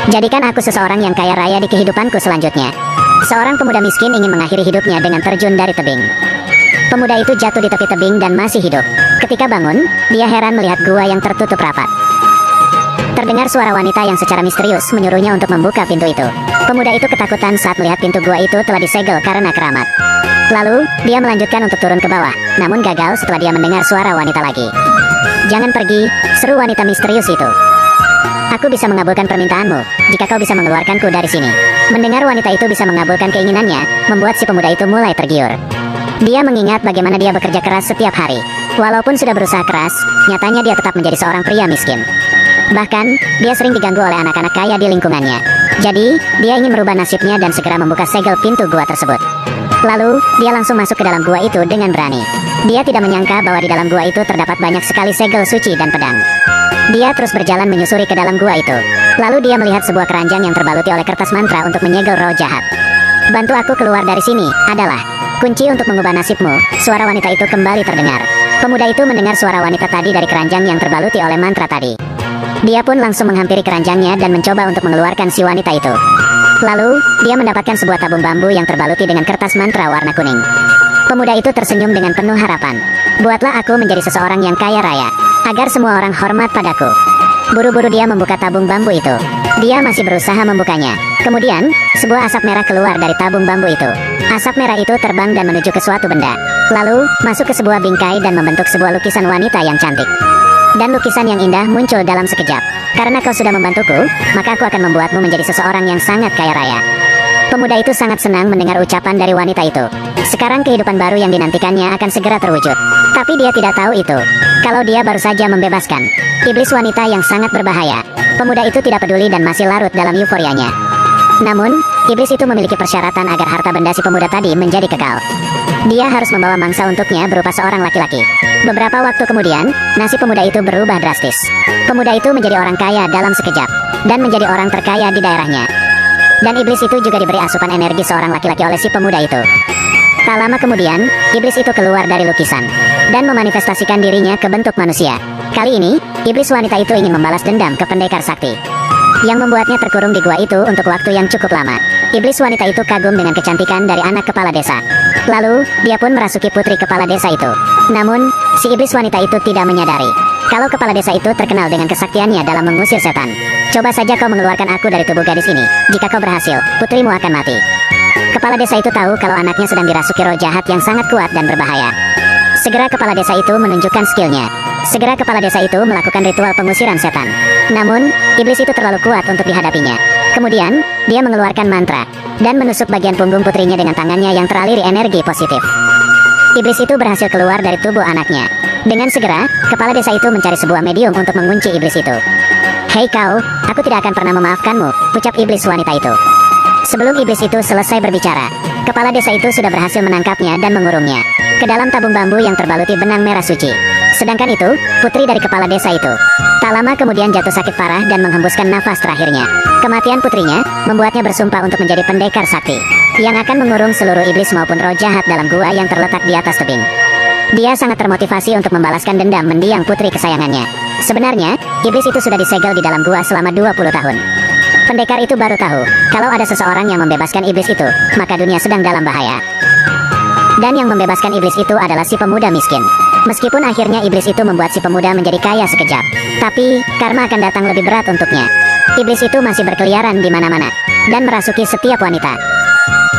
Jadikan aku seseorang yang kaya raya di kehidupanku selanjutnya. Seorang pemuda miskin ingin mengakhiri hidupnya dengan terjun dari tebing. Pemuda itu jatuh di tepi tebing dan masih hidup. Ketika bangun, dia heran melihat gua yang tertutup rapat. Terdengar suara wanita yang secara misterius menyuruhnya untuk membuka pintu itu. Pemuda itu ketakutan saat melihat pintu gua itu telah disegel karena keramat. Lalu, dia melanjutkan untuk turun ke bawah, namun gagal setelah dia mendengar suara wanita lagi. "Jangan pergi," seru wanita misterius itu. "Aku bisa mengabulkan permintaanmu, jika kau bisa mengeluarkanku dari sini." Mendengar wanita itu bisa mengabulkan keinginannya, membuat si pemuda itu mulai tergiur. Dia mengingat bagaimana dia bekerja keras setiap hari. Walaupun sudah berusaha keras, nyatanya dia tetap menjadi seorang pria miskin. Bahkan, dia sering diganggu oleh anak-anak kaya di lingkungannya. Jadi, dia ingin merubah nasibnya dan segera membuka segel pintu gua tersebut. Lalu, dia langsung masuk ke dalam gua itu dengan berani. Dia tidak menyangka bahwa di dalam gua itu terdapat banyak sekali segel suci dan pedang. Dia terus berjalan menyusuri ke dalam gua itu. Lalu dia melihat sebuah keranjang yang terbaluti oleh kertas mantra untuk menyegel roh jahat. "Bantu aku keluar dari sini," adalah kunci untuk mengubah nasibmu. Suara wanita itu kembali terdengar. Pemuda itu mendengar suara wanita tadi dari keranjang yang terbaluti oleh mantra tadi. Dia pun langsung menghampiri keranjangnya dan mencoba untuk mengeluarkan si wanita itu. Lalu, dia mendapatkan sebuah tabung bambu yang terbaluti dengan kertas mantra warna kuning. Pemuda itu tersenyum dengan penuh harapan. "Buatlah aku menjadi seseorang yang kaya raya, agar semua orang hormat padaku." Buru-buru dia membuka tabung bambu itu. Dia masih berusaha membukanya. Kemudian, sebuah asap merah keluar dari tabung bambu itu. Asap merah itu terbang dan menuju ke suatu benda. Lalu, masuk ke sebuah bingkai dan membentuk sebuah lukisan wanita yang cantik. Dan lukisan yang indah muncul dalam sekejap. "Karena kau sudah membantuku, maka aku akan membuatmu menjadi seseorang yang sangat kaya raya." Pemuda itu sangat senang mendengar ucapan dari wanita itu. Sekarang kehidupan baru yang dinantikannya akan segera terwujud. Tapi dia tidak tahu itu, kalau dia baru saja membebaskan iblis wanita yang sangat berbahaya. Pemuda itu tidak peduli dan masih larut dalam euforianya. Namun, iblis itu memiliki persyaratan agar harta benda si pemuda tadi menjadi kekal. Dia harus membawa mangsa untuknya berupa seorang laki-laki. Beberapa waktu kemudian, nasib pemuda itu berubah drastis. Pemuda itu menjadi orang kaya dalam sekejap, dan menjadi orang terkaya di daerahnya. Dan iblis itu juga diberi asupan energi seorang laki-laki oleh si pemuda itu. Tak lama kemudian, iblis itu keluar dari lukisan, dan memanifestasikan dirinya ke bentuk manusia. Kali ini, iblis wanita itu ingin membalas dendam ke pendekar sakti, yang membuatnya terkurung di gua itu untuk waktu yang cukup lama. Iblis wanita itu kagum dengan kecantikan dari anak kepala desa. Lalu, dia pun merasuki putri kepala desa itu. Namun, si iblis wanita itu tidak menyadari kalau kepala desa itu terkenal dengan kesaktiannya dalam mengusir setan. "Coba saja kau mengeluarkan aku dari tubuh gadis ini. Jika kau berhasil, putrimu akan mati." Kepala desa itu tahu kalau anaknya sedang dirasuki roh jahat yang sangat kuat dan berbahaya. Segera kepala desa itu menunjukkan skillnya. Segera kepala desa itu melakukan ritual pengusiran setan. Namun, iblis itu terlalu kuat untuk dihadapinya. Kemudian, dia mengeluarkan mantra, dan menusuk bagian punggung putrinya dengan tangannya yang teraliri energi positif. Iblis itu berhasil keluar dari tubuh anaknya. Dengan segera, kepala desa itu mencari sebuah medium untuk mengunci iblis itu. "Hei kau, aku tidak akan pernah memaafkanmu," ucap iblis wanita itu. Sebelum iblis itu selesai berbicara, kepala desa itu sudah berhasil menangkapnya dan mengurungnya ke dalam tabung bambu yang terbaluti benang merah suci. Sedangkan itu, putri dari kepala desa itu tak lama kemudian jatuh sakit parah dan menghembuskan nafas terakhirnya. Kematian putrinya membuatnya bersumpah untuk menjadi pendekar sakti yang akan mengurung seluruh iblis maupun roh jahat dalam gua yang terletak di atas tebing. Dia sangat termotivasi untuk membalaskan dendam mendiang putri kesayangannya. Sebenarnya, iblis itu sudah disegel di dalam gua selama 20 tahun. Pendekar itu baru tahu kalau ada seseorang yang membebaskan iblis itu, maka dunia sedang dalam bahaya. Dan yang membebaskan iblis itu adalah si pemuda miskin. Meskipun akhirnya iblis itu membuat si pemuda menjadi kaya sekejap, tapi karma akan datang lebih berat untuknya. Iblis itu masih berkeliaran di mana-mana dan merasuki setiap wanita.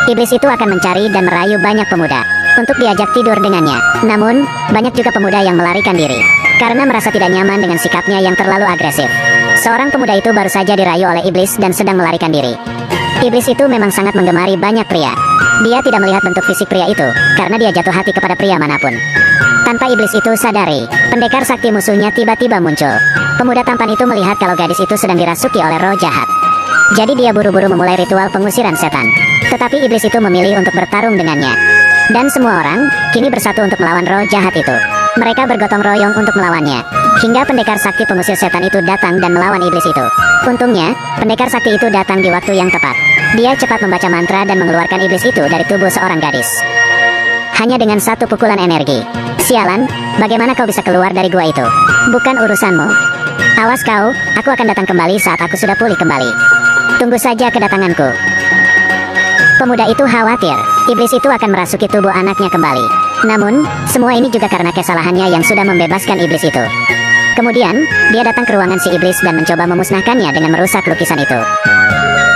Iblis itu akan mencari dan merayu banyak pemuda untuk diajak tidur dengannya. Namun, banyak juga pemuda yang melarikan diri karena merasa tidak nyaman dengan sikapnya yang terlalu agresif. Seorang pemuda itu baru saja dirayu oleh iblis dan sedang melarikan diri. Iblis itu memang sangat menggemari banyak pria. Dia tidak melihat bentuk fisik pria itu, karena dia jatuh hati kepada pria manapun. Tanpa iblis itu sadari, pendekar sakti musuhnya tiba-tiba muncul. Pemuda tampan itu melihat kalau gadis itu sedang dirasuki oleh roh jahat. Jadi dia buru-buru memulai ritual pengusiran setan. Tetapi iblis itu memilih untuk bertarung dengannya. Dan semua orang, kini bersatu untuk melawan roh jahat itu. Mereka bergotong royong untuk melawannya. Hingga pendekar sakti pengusir setan itu datang dan melawan iblis itu. Untungnya, pendekar sakti itu datang di waktu yang tepat. Dia cepat membaca mantra dan mengeluarkan iblis itu dari tubuh seorang gadis. Hanya dengan satu pukulan energi. "Sialan, bagaimana kau bisa keluar dari gua itu? Bukan urusanmu. Awas kau, aku akan datang kembali saat aku sudah pulih kembali." Tunggu saja kedatanganku. Pemuda itu khawatir, iblis itu akan merasuki tubuh anaknya kembali. Namun, semua ini juga karena kesalahannya yang sudah membebaskan iblis itu. Kemudian, dia datang ke ruangan si iblis dan mencoba memusnahkannya dengan merusak lukisan itu.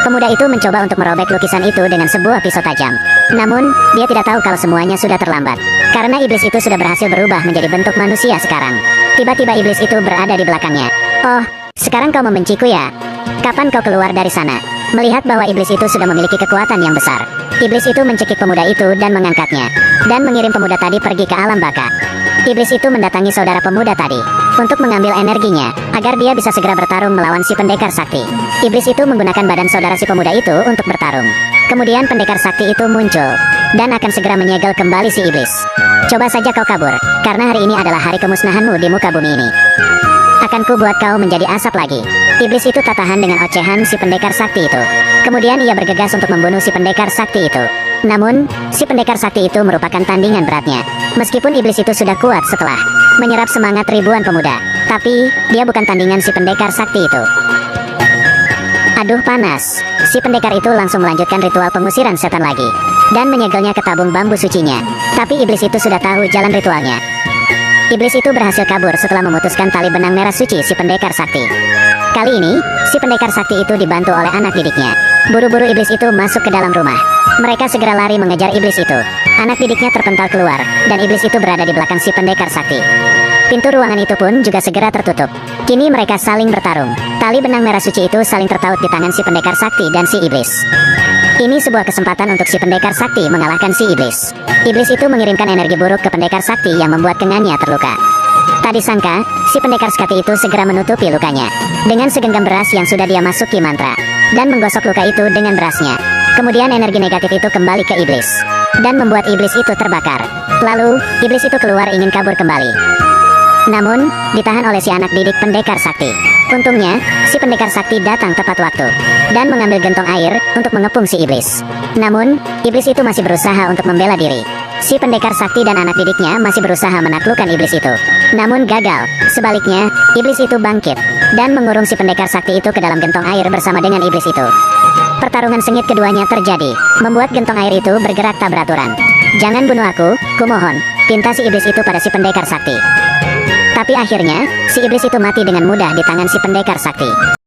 Pemuda itu mencoba untuk merobek lukisan itu dengan sebuah pisau tajam. Namun, dia tidak tahu kalau semuanya sudah terlambat. Karena iblis itu sudah berhasil berubah menjadi bentuk manusia sekarang. Tiba-tiba iblis itu berada di belakangnya. Oh, sekarang kau membenciku ya? Kapan kau keluar dari sana? Melihat bahwa iblis itu sudah memiliki kekuatan yang besar, iblis itu mencekik pemuda itu dan mengangkatnya, dan mengirim pemuda tadi pergi ke alam baka. Iblis itu mendatangi saudara pemuda tadi untuk mengambil energinya, agar dia bisa segera bertarung melawan si pendekar sakti. Iblis itu menggunakan badan saudara si pemuda itu untuk bertarung. Kemudian pendekar sakti itu muncul, dan akan segera menyegel kembali si iblis. Coba saja kau kabur, karena hari ini adalah hari kemusnahanmu di muka bumi ini. Akan ku buat kau menjadi asap lagi. Iblis itu tak tahan dengan ocehan si pendekar sakti itu. Kemudian ia bergegas untuk membunuh si pendekar sakti itu. Namun, si pendekar sakti itu merupakan tandingan beratnya. Meskipun iblis itu sudah kuat setelah menyerap semangat ribuan pemuda, tapi dia bukan tandingan si pendekar sakti itu. Aduh panas. Si pendekar itu langsung melanjutkan ritual pengusiran setan lagi, dan menyegelnya ke tabung bambu sucinya. Tapi iblis itu sudah tahu jalan ritualnya. Iblis itu berhasil kabur setelah memutuskan tali benang merah suci si pendekar sakti. Kali ini, si pendekar sakti itu dibantu oleh anak didiknya. Buru-buru iblis itu masuk ke dalam rumah. Mereka segera lari mengejar iblis itu. Anak didiknya terpental keluar, dan iblis itu berada di belakang si pendekar sakti. Pintu ruangan itu pun juga segera tertutup. Kini mereka saling bertarung. Tali benang merah suci itu saling tertaut di tangan si pendekar sakti dan si iblis. Ini sebuah kesempatan untuk si pendekar sakti mengalahkan si iblis. Iblis itu mengirimkan energi buruk ke pendekar sakti yang membuat kengannya terluka. Tak disangka, si pendekar sakti itu segera menutupi lukanya dengan segenggam beras yang sudah dia masuki mantra, dan menggosok luka itu dengan berasnya. Kemudian energi negatif itu kembali ke iblis, dan membuat iblis itu terbakar. Lalu, iblis itu keluar ingin kabur kembali. Namun, ditahan oleh si anak didik pendekar sakti. Untungnya, si pendekar sakti datang tepat waktu, dan mengambil gentong air untuk mengepung si iblis. Namun, iblis itu masih berusaha untuk membela diri. Si pendekar sakti dan anak didiknya masih berusaha menaklukkan iblis itu. Namun gagal. Sebaliknya, iblis itu bangkit, dan mengurung si pendekar sakti itu ke dalam gentong air bersama dengan iblis itu. Pertarungan sengit keduanya terjadi, membuat gentong air itu bergerak tak beraturan. Jangan bunuh aku, kumohon, pinta si iblis itu pada si pendekar sakti. Tapi akhirnya, si iblis itu mati dengan mudah di tangan si pendekar sakti.